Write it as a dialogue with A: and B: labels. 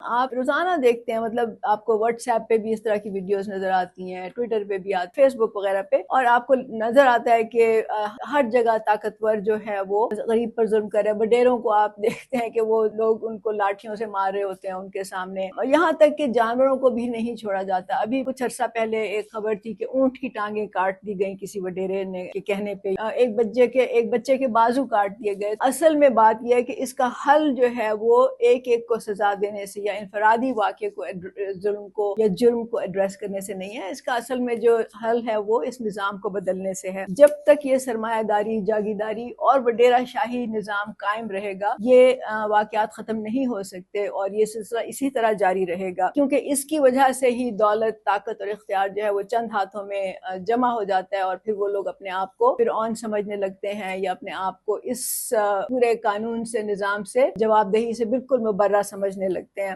A: आप रोजाना देखते हैं, मतलब आपको व्हाट्सएप पे भी इस तरह की वीडियोस नजर आती हैं, ट्विटर पे भी आती, फेसबुक वगैरह पे, और आपको नजर आता है कि हर जगह ताकतवर जो है वो गरीब पर जुल्म कर रहे हैं। वडेरों को आप देखते हैं कि वो लोग उनको लाठियों से मार रहे होते हैं उनके सामने, और यहाँ तक कि जानवरों को भी नहीं छोड़ा जाता। अभी कुछ अर्सा पहले एक खबर थी कि ऊंट की टांगे काट दी गई किसी वडेरे ने के कहने पे, एक बच्चे के बाजू काट दिए गए। असल में बात यह है कि इसका हल जो है वो एक एक को सजा देने से या इनफरादी वाक़े को, जुल्म को या जुर्म को एड्रेस करने से नहीं है। इसका असल में जो हल है वो इस निज़ाम को बदलने से है। जब तक ये सरमायादारी, जागीरदारी और वडेरा शाही निज़ाम कायम रहेगा, ये वाक़यात ख़त्म नहीं हो सकते और ये सिलसिला इसी तरह जारी रहेगा, क्योंकि इसकी वजह से ही दौलत, ताकत और इख्तियार जो है वो चंद हाथों में जमा हो जाता है, और फिर वो लोग अपने आप को फिरऔन समझने लगते हैं या अपने आप को इस पूरे कानून से, निज़ाम से, जवाबदेही से बिल्कुल मुबर्रा समझने लगते हैं।